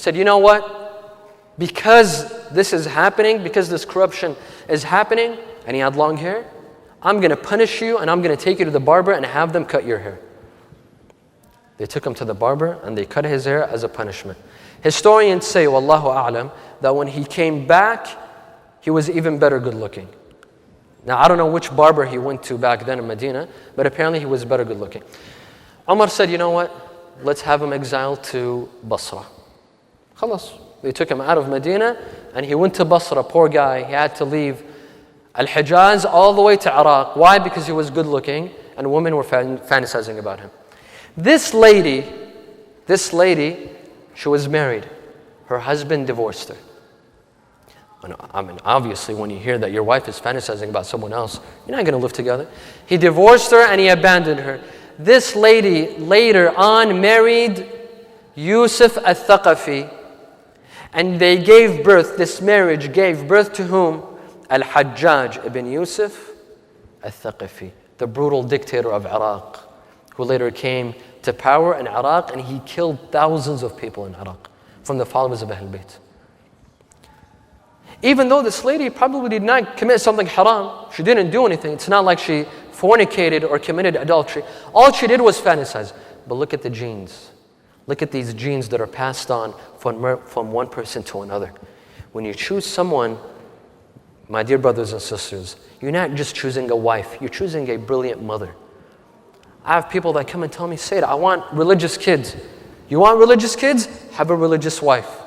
said, you know what? Because this is happening, because this corruption is happening, and he had long hair, I'm going to punish you and I'm going to take you to the barber and have them cut your hair. They took him to the barber and they cut his hair as a punishment. Historians say, Wallahu a'lam, that when he came back, he was even better good looking. Now, I don't know which barber he went to back then in Medina, but apparently he was better good looking. Umar said, you know what? Let's have him exiled to Basra. Khalas. They took him out of Medina and he went to Basra. Poor guy. He had to leave Al-Hijaz all the way to Iraq. Why? Because he was good looking and women were fantasizing about him. This lady, she was married. Her husband divorced her. I mean, obviously, when you hear that your wife is fantasizing about someone else, you're not going to live together. He divorced her and he abandoned her. This lady later on married Yusuf al-Thaqafi, and they gave birth, this marriage gave birth to whom? Al-Hajjaj ibn Yusuf al-Thaqafi, the brutal dictator of Iraq, who later came to power in Iraq, and he killed thousands of people in Iraq from the followers of Ahl Bayt. Even though this lady probably did not commit something haram, she didn't do anything. It's not like she fornicated or committed adultery. All she did was fantasize. But look at the genes. Look at these genes that are passed on from one person to another. When you choose someone, my dear brothers and sisters, you're not just choosing a wife, you're choosing a brilliant mother. I have people that come and tell me, Sayyid, I want religious kids. You want religious kids? Have a religious wife.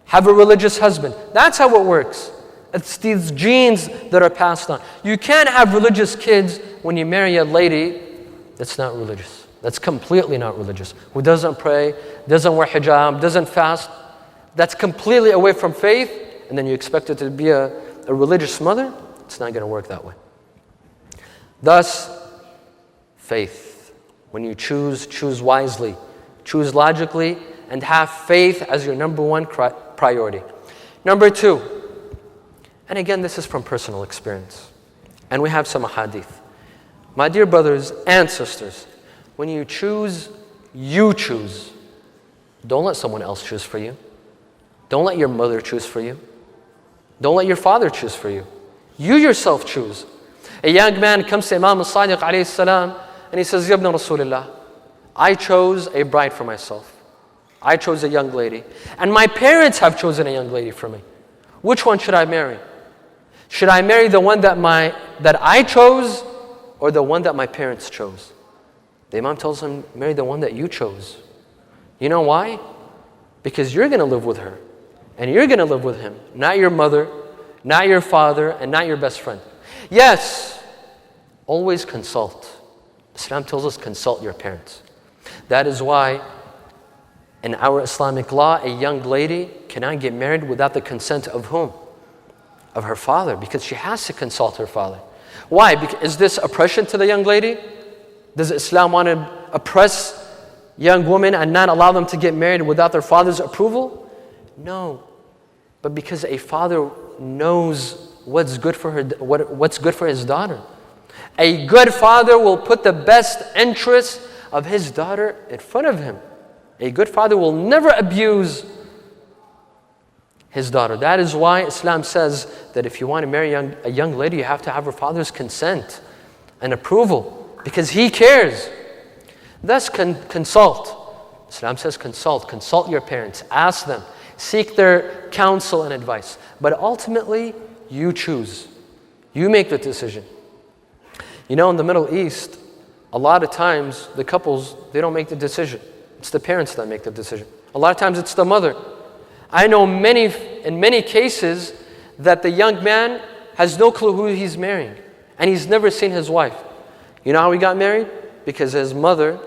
Have a religious husband. That's how it works. It's these genes that are passed on. You can't have religious kids when you marry a lady that's not religious. That's completely not religious. Who doesn't pray, doesn't wear hijab, doesn't fast. That's completely away from faith. And then you expect her to be a religious mother. It's not going to work that way. Thus, faith. When you choose wisely. Choose logically and have faith as your number one priority. Number two, and again, this is from personal experience, and we have some hadith. My dear brothers and sisters, when you choose, you choose. Don't let someone else choose for you. Don't let your mother choose for you. Don't let your father choose for you. You yourself choose. A young man comes to Imam al-Sadiq alayhi salam and he says, Yabna Rasulullah, I chose a bride for myself. I chose a young lady. And my parents have chosen a young lady for me. Which one should I marry? Should I marry the one that I chose or the one that my parents chose? The Imam tells him, marry the one that you chose. You know why? Because you're going to live with her. And you're going to live with him. Not your mother, not your father, and not your best friend. Yes, always consult. Islam tells us consult your parents. That is why in our Islamic law, a young lady cannot get married without the consent of whom? Of her father, because she has to consult her father. Why? Because, is this oppression to the young lady? Does Islam want to oppress young women and not allow them to get married without their father's approval? No. But because a father knows what's good for her, what's good for his daughter. A good father will put the best interests of his daughter in front of him. A good father will never abuse his daughter. That is why Islam says that if you want to marry a young lady, you have to have her father's consent and approval, because he cares. Thus, consult. Islam says consult your parents, ask them, seek their counsel and advice. But ultimately, you choose. You make the decision. You know, in the Middle East, a lot of times the couples, they don't make the decision. It's the parents that make the decision. A lot of times it's the mother. I know in many cases that the young man has no clue who he's marrying, and he's never seen his wife. You know how he got married? Because his mother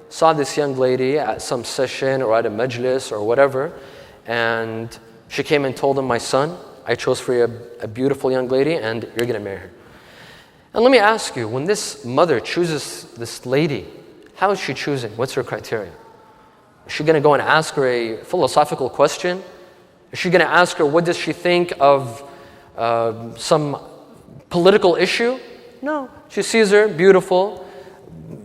saw this young lady at some session or at a majlis or whatever, and she came and told him, my son, I chose for you a beautiful young lady and you're going to marry her. And let me ask you, when this mother chooses this lady, how is she choosing? What's her criteria? Is she going to go and ask her a philosophical question? Is she going to ask her what does she think of some political issue? No. She sees her, beautiful,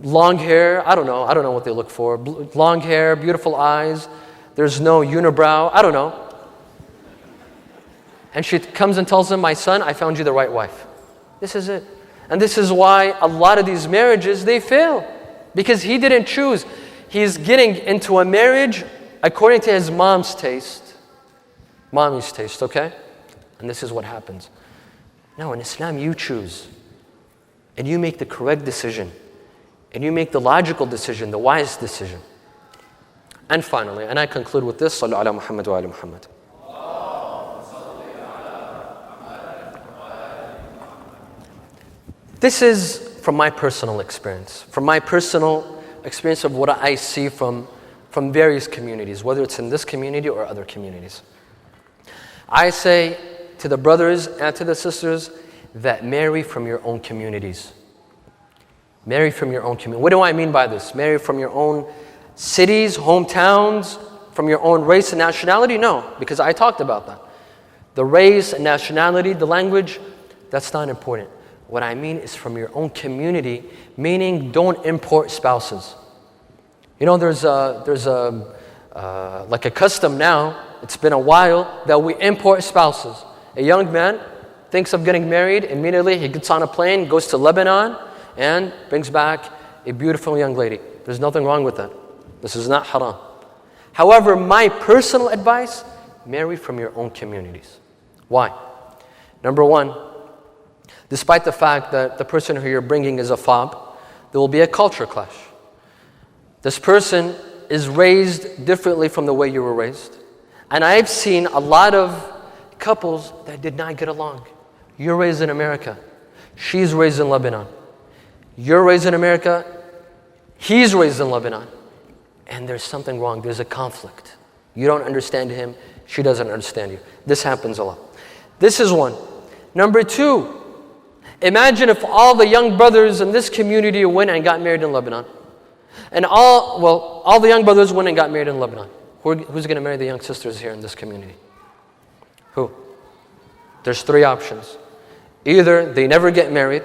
long hair. I don't know what they look for. Long hair, beautiful eyes, There's no unibrow. I don't know. And she comes and tells him, my son, I found you the right wife. This is it. And this is why a lot of these marriages, they fail. Because he didn't choose. He's getting into a marriage according to his mom's taste. Mommy's taste, okay? And this is what happens. No, in Islam, you choose. And you make the correct decision. And you make the logical decision, the wise decision. And finally, and I conclude with this, Sallu ala Muhammad wa ala Muhammad. This is from my personal experience, from my personal experience of what I see from various communities, whether it's in this community or other communities. I say to the brothers and to the sisters that marry from your own communities. Marry from your own community. What do I mean by this? Marry from your own cities, hometowns, from your own race and nationality? No, because I talked about that. The race and nationality, the language, that's not important. What I mean is from your own community, meaning don't import spouses. You know, there's like a custom now, it's been a while, that we import spouses. A young man thinks of getting married, immediately he gets on a plane, goes to Lebanon, and brings back a beautiful young lady. There's nothing wrong with that. This is not haram. However, my personal advice, marry from your own communities. Why? Number one, despite the fact that the person who you're bringing is a fob, there will be a culture clash. This person is raised differently from the way you were raised. And I've seen a lot of couples that did not get along. You're raised in America. She's raised in Lebanon. You're raised in America. He's raised in Lebanon. And there's something wrong. There's a conflict. You don't understand him. She doesn't understand you. This happens a lot. This is one. Number two, imagine if all the young brothers in this community went and got married in Lebanon. And all the young brothers went and got married in Lebanon. Who's going to marry the young sisters here in this community? Who? There's three options. Either they never get married,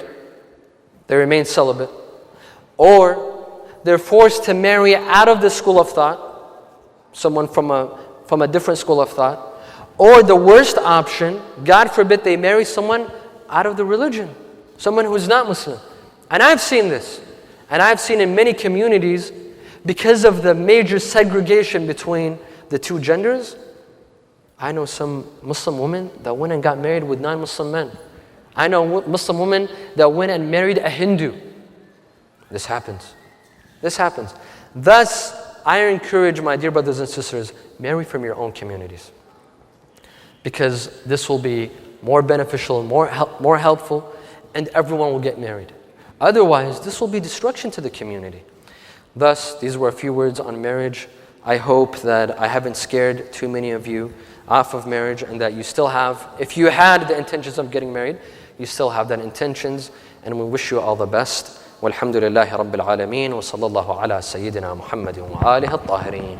they remain celibate, or they're forced to marry out of the school of thought, someone from a different school of thought, or the worst option, God forbid, they marry someone out of the religion, someone who's not Muslim. And I've seen this. And I've seen in many communities, because of the major segregation between the two genders, I know some Muslim women that went and got married with non-Muslim men. I know Muslim women that went and married a Hindu. This happens. This happens. Thus, I encourage my dear brothers and sisters, marry from your own communities. Because this will be more beneficial, more helpful, and everyone will get married. Otherwise, this will be destruction to the community. Thus, these were a few words on marriage. I hope that I haven't scared too many of you off of marriage, and that you still have, if you had the intentions of getting married, you still have that intentions, and we wish you all the best. Walhamdulillahi Rabbil Alameen, wa sallallahu ala Sayyidina Muhammadin wa alihi at-tahirin.